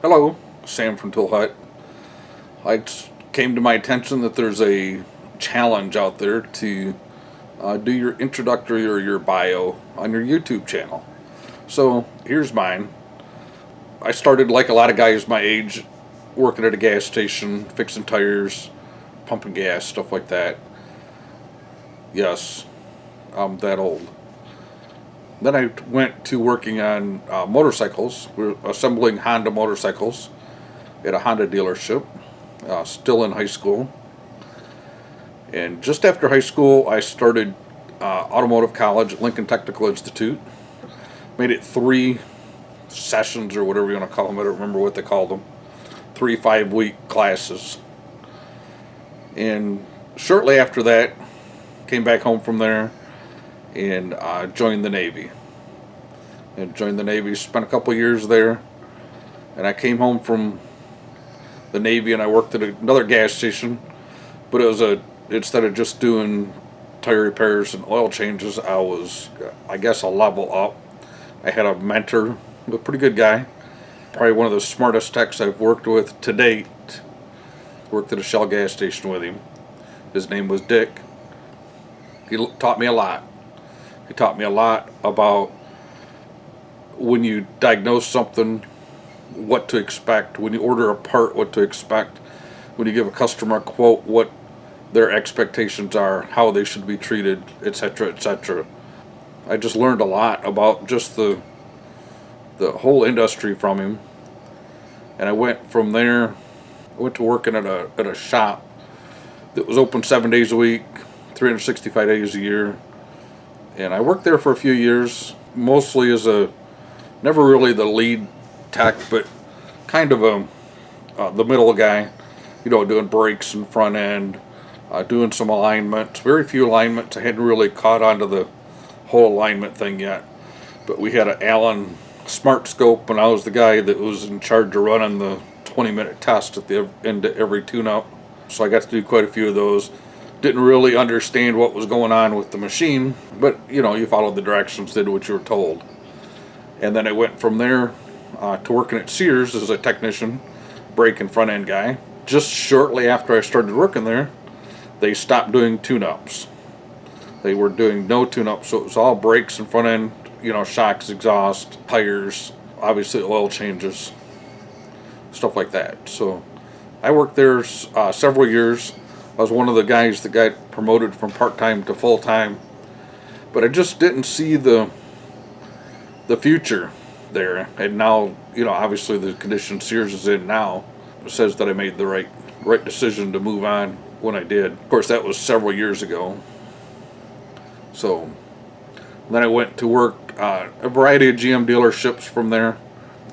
Hello, Sam from Tool Hut. It came to my attention that there's a challenge out there to do your introductory or your bio on your YouTube channel. So here's mine. I started like a lot of guys my age, working at a gas station, fixing tires, pumping gas, stuff like that. Yes, I'm that old. Then I went to working on motorcycles. We're assembling Honda motorcycles at a Honda dealership, still in high school. And just after high school, I started automotive college at Lincoln Technical Institute. Made it 3 sessions or whatever you want to call them. I don't remember what they called them. 3 5-week classes. And shortly after that, came back home from there and joined the Navy. Spent a couple years there. And I came home from the Navy and I worked at another gas station. But it was instead of just doing tire repairs and oil changes, I was, I guess, a level up. I had a mentor, a pretty good guy, probably one of the smartest techs I've worked with to date. Worked at a Shell gas station with him. His name was Dick. He taught me a lot. He taught me a lot about when you diagnose something, what to expect. When you order a part, what to expect. When you give a customer a quote, what their expectations are, how they should be treated, etc., etc. I just learned a lot about just the whole industry from him. And I went from there, I went to working at a shop that was open 7 days a week, 365 days a year. And I worked there for a few years, mostly as never really the lead tech, but kind of the middle guy, doing brakes and front end, doing some alignments, very few alignments. I hadn't really caught onto the whole alignment thing yet, but we had an Allen Smart Scope, and I was the guy that was in charge of running the 20-minute test at the end of every tune-up. So I got to do quite a few of those. Didn't really understand what was going on with the machine, but you followed the directions, did what you were told. And then I went from there to working at Sears as a technician, brake and front end guy. Just shortly after I started working there, they stopped doing tune-ups. They were doing no tune-ups, so it was all brakes and front end, shocks, exhaust, tires, obviously oil changes, stuff like that. So I worked there several years. I was one of the guys that got promoted from part-time to full-time, but I just didn't see the future there. And now, obviously the condition Sears is in now says that I made the right decision to move on when I did. Of course, that was several years ago. So then I went to work a variety of GM dealerships from there.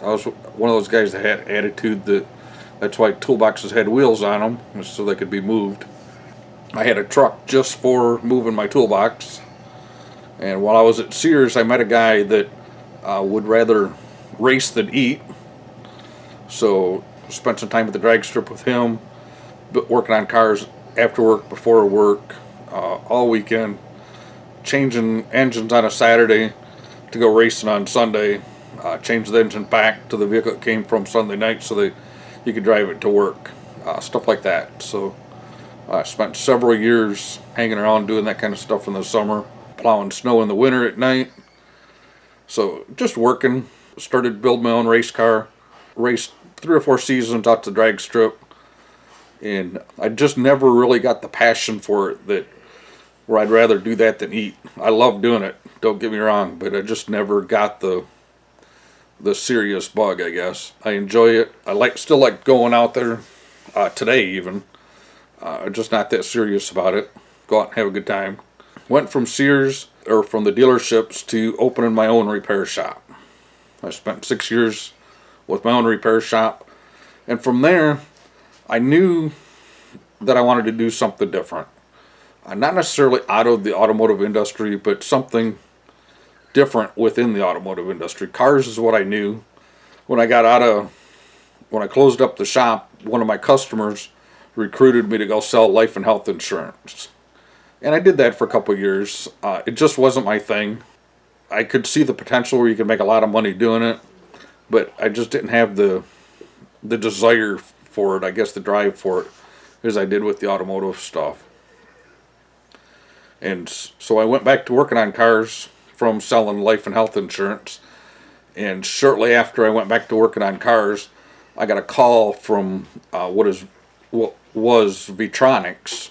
I was one of those guys that had attitude that's why toolboxes had wheels on them, so they could be moved. I had a truck just for moving my toolbox. And while I was at Sears, I met a guy that would rather race than eat. So spent some time at the drag strip with him, working on cars after work, before work, all weekend, changing engines on a Saturday to go racing on Sunday, change the engine back to the vehicle it came from Sunday night so that you could drive it to work, stuff like that. So I spent several years hanging around doing that kind of stuff in the summer, plowing snow in the winter at night. So just working, started building my own race car, raced 3 or 4 seasons out to the drag strip, and I just never really got the passion for it where I'd rather do that than eat. I love doing it, don't get me wrong, but I just never got the serious bug, I guess. I enjoy it. I still like going out there today even. Just not that serious about it. Go out and have a good time. Went from Sears, or from the dealerships, to opening my own repair shop. I spent 6 years with my own repair shop, and from there I knew that I wanted to do something different. Not necessarily out of the automotive industry, but something different within the automotive industry. Cars is what I knew. When I closed up the shop, one of my customers recruited me to go sell life and health insurance. And I did that for a couple of years. It just wasn't my thing. I could see the potential where you could make a lot of money doing it, but I just didn't have the the desire for it, I guess the drive for it, as I did with the automotive stuff. And so I went back to working on cars from selling life and health insurance. And shortly after I went back to working on cars, I got a call from what was Vitronics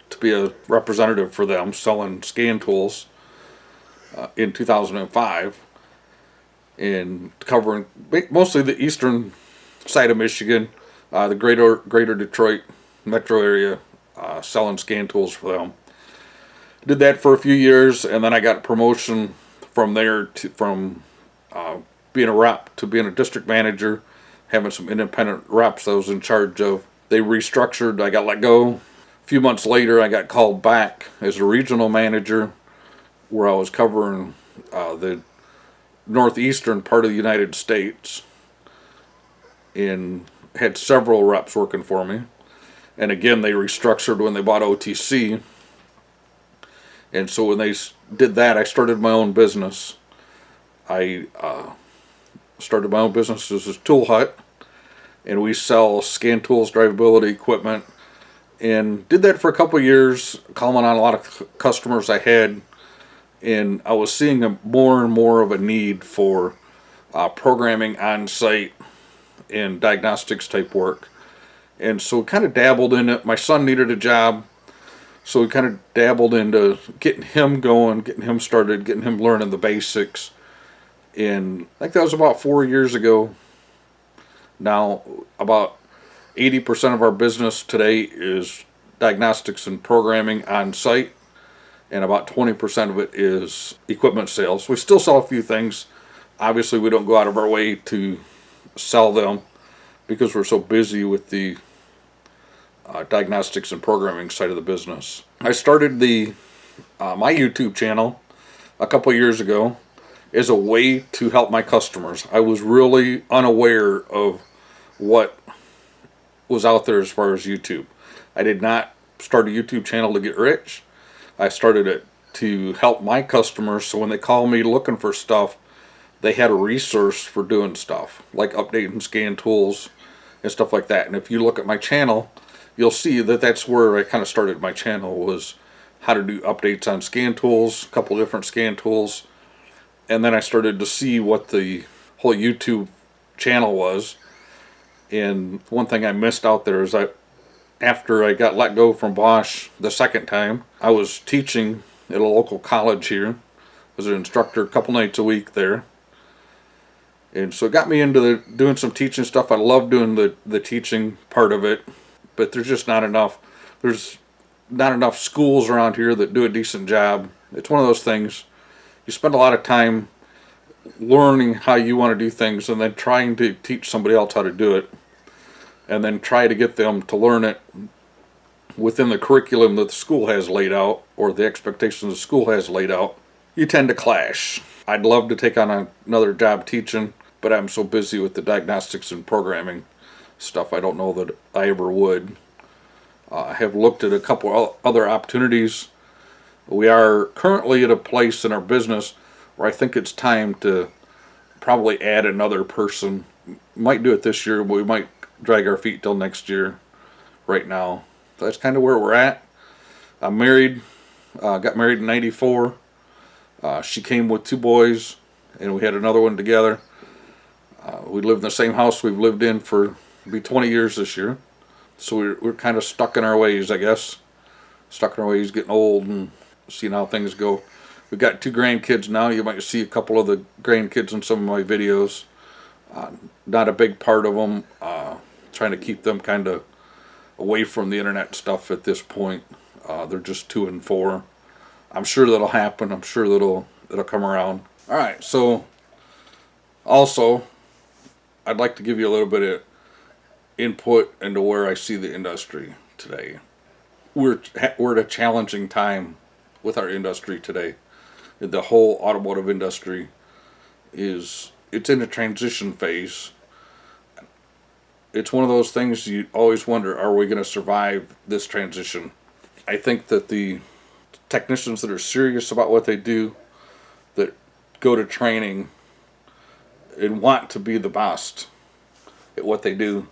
to be a representative for them selling scan tools in 2005, and covering mostly the eastern side of Michigan, the greater Detroit metro area, selling scan tools for them. Did that for a few years, and then I got a promotion from there from being a rep to being a district manager, having some independent reps I was in charge of. They restructured, I got let go. A few months later, I got called back as a regional manager, where I was covering the northeastern part of the United States, and had several reps working for me. And again, they restructured when they bought OTC. And so when they did that, I started my own business. I started my own business as a tool hut, and we sell scan tools, drivability equipment, and did that for a couple of years, calling on a lot of customers I had, and I was seeing more and more of a need for programming on site and diagnostics type work. And so we kind of dabbled in it. My son needed a job, so we kind of dabbled into getting him going, getting him started, getting him learning the basics. And I think that was about 4 years ago. Now, about 80% of our business today is diagnostics and programming on site, and about 20% of it is equipment sales. We still sell a few things. Obviously, we don't go out of our way to sell them because we're so busy with the diagnostics and programming side of the business. I started my YouTube channel a couple years ago as a way to help my customers. I was really unaware of what was out there as far as YouTube. I did not start a YouTube channel to get rich. I started it to help my customers, so when they call me looking for stuff, they had a resource for doing stuff, like updating scan tools and stuff like that. And if you look at my channel, you'll see that that's where I kind of started my channel, was how to do updates on scan tools, a couple different scan tools. And then I started to see what the whole YouTube channel was. And one thing I missed out there is after I got let go from Bosch the second time, I was teaching at a local college here. I was an instructor a couple nights a week there. And so it got me into doing some teaching stuff. I love doing the teaching part of it, but there's just not enough. There's not enough schools around here that do a decent job. It's one of those things, you spend a lot of time learning how you want to do things and then trying to teach somebody else how to do it, and then try to get them to learn it within the curriculum that the school has laid out, or the expectations the school has laid out. You tend to clash. I'd love to take on another job teaching, but I'm so busy with the diagnostics and programming stuff, I don't know that I ever would. I have looked at a couple other opportunities. We are currently at a place in our business where I think it's time to probably add another person. Might do it this year, but we might drag our feet till next year right now. So that's kind of where we're at. I'm married, got married in '94. She came with 2 boys, and we had another one together. We live in the same house we've lived in for be 20 years this year. So we're kind of stuck in our ways, I guess. Stuck in our ways, getting old and seeing how things go. We've got 2 grandkids now. You might see a couple of the grandkids in some of my videos. Not a big part of them. Trying to keep them kind of away from the internet stuff at this point. They're just 2 and 4. I'm sure that'll happen. I'm sure it'll come around. All right. So also, I'd like to give you a little bit of input into where I see the industry today. We're at a challenging time with our industry today. The whole automotive industry it's in a transition phase. It's one of those things you always wonder, are we going to survive this transition? I think that the technicians that are serious about what they do, that go to training and want to be the best, at what they do.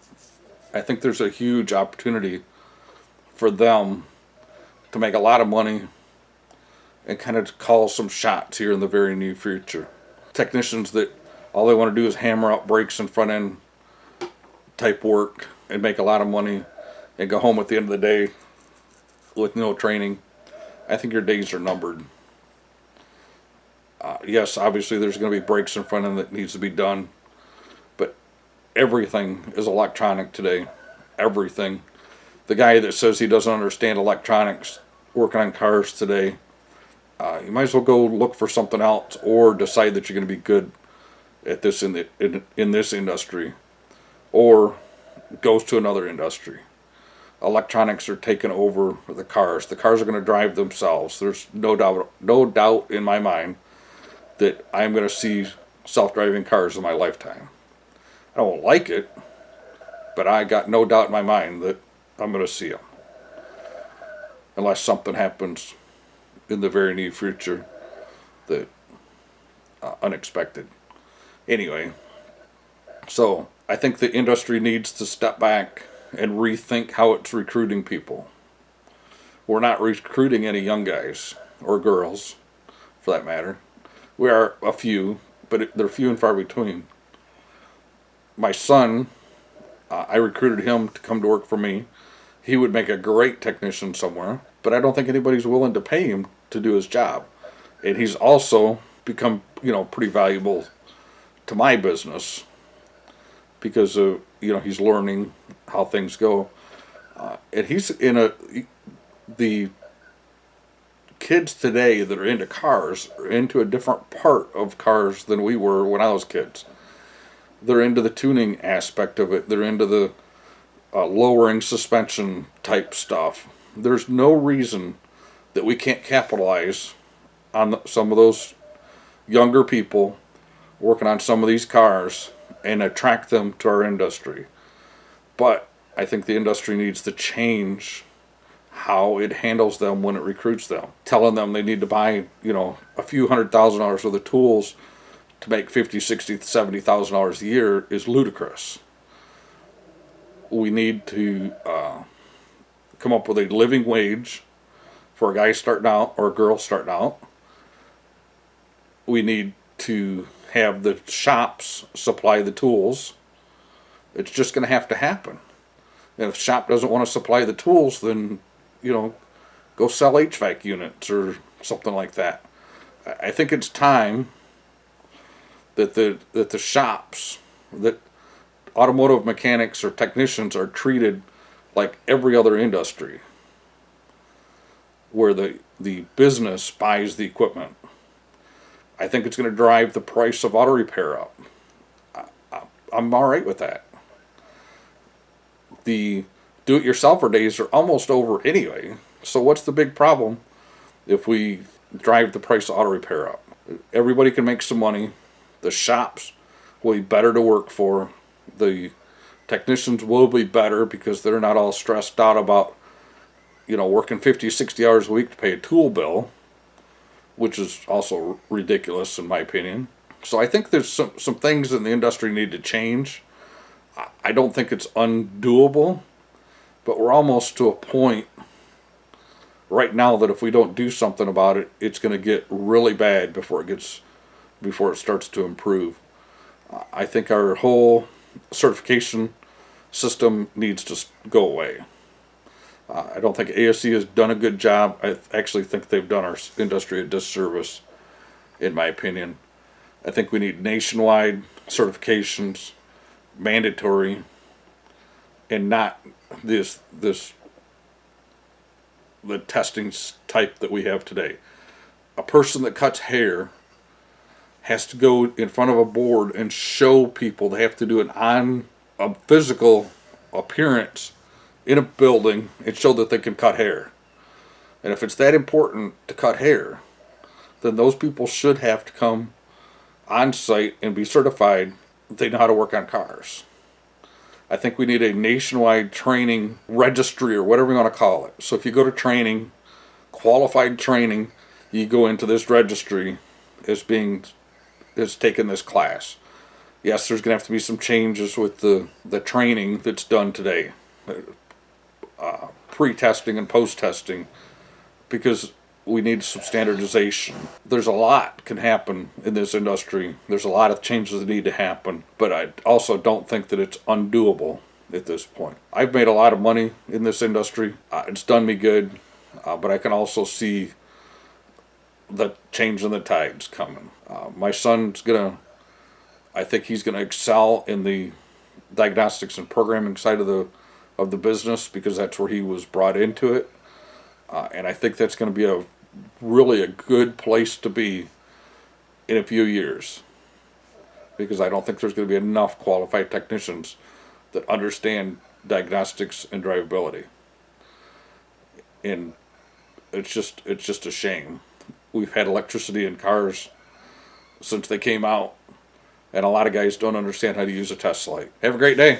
I think there's a huge opportunity for them to make a lot of money and kind of call some shots here in the very near future. Technicians that all they want to do is hammer out brakes and front end type work and make a lot of money and go home at the end of the day with no training. I think your days are numbered. Yes, obviously there's going to be brakes in front end that needs to be done, but everything is electronic today. Everything. The guy that says he doesn't understand electronics working on cars today, you might as well go look for something else or decide that you're going to be good at this in this industry, or goes to another industry. Electronics are taking over the cars. The cars are going to drive themselves. There's no doubt in my mind that I'm going to see self-driving cars in my lifetime. I don't like it, but I got no doubt in my mind that I'm going to see them. Unless something happens in the very near future that unexpected. Anyway, so I think the industry needs to step back and rethink how it's recruiting people. We're not recruiting any young guys or girls, for that matter. We are a few, but they're few and far between. My son, I recruited him to come to work for me. He would make a great technician somewhere, but I don't think anybody's willing to pay him to do his job. And he's also become, pretty valuable to my business because of, he's learning how things go. And he's the kids today that are into cars are into a different part of cars than we were when I was kids. They're into the tuning aspect of it. They're into the lowering suspension type stuff. There's no reason that we can't capitalize on some of those younger people working on some of these cars and attract them to our industry. But I think the industry needs to change how it handles them when it recruits them. Telling them they need to buy, a few $100,000 worth of tools to make $50,000, $60,000, $70,000 a year is ludicrous. We need to come up with a living wage for a guy starting out or a girl starting out. We need to have the shops supply the tools. It's just going to have to happen. And if the shop doesn't want to supply the tools, then, go sell HVAC units or something like that. I think it's time that the shops, that automotive mechanics or technicians are treated like every other industry, where the business buys the equipment. I think it's going to drive the price of auto repair up. I'm all right with that. The do-it-yourselfer days are almost over anyway, so what's the big problem if we drive the price of auto repair up? Everybody can make some money. The shops will be better to work for. The technicians will be better because they're not all stressed out about, working 50, 60 hours a week to pay a tool bill, which is also ridiculous in my opinion. So I think there's some things in the industry need to change. I don't think it's undoable, but we're almost to a point right now that if we don't do something about it, it's going to get really bad before it starts to improve. I think our whole certification system needs to go away. I don't think ASE has done a good job. I actually think they've done our industry a disservice, in my opinion. I think we need nationwide certifications, mandatory, and not the testing type that we have today. A person that cuts hair has to go in front of a board and show people. They have to do a physical appearance in a building and show that they can cut hair. And if it's that important to cut hair, then those people should have to come on site and be certified that they know how to work on cars. I think we need a nationwide training registry or whatever you want to call it. So if you go to training, qualified training, you go into this registry as taking this class. Yes, there's going to have to be some changes with the training that's done today, pre-testing and post-testing, because we need some standardization. There's a lot can happen in this industry. There's a lot of changes that need to happen, but I also don't think that it's undoable at this point. I've made a lot of money in this industry. It's done me good, but I can also see the change in the tides coming. My son's gonna, I think he's gonna excel in the diagnostics and programming side of the business because that's where he was brought into it. And I think that's going to be really a good place to be in a few years, because I don't think there's going to be enough qualified technicians that understand diagnostics and drivability. And it's just a shame. We've had electricity in cars since they came out, and a lot of guys don't understand how to use a test light. Have a great day.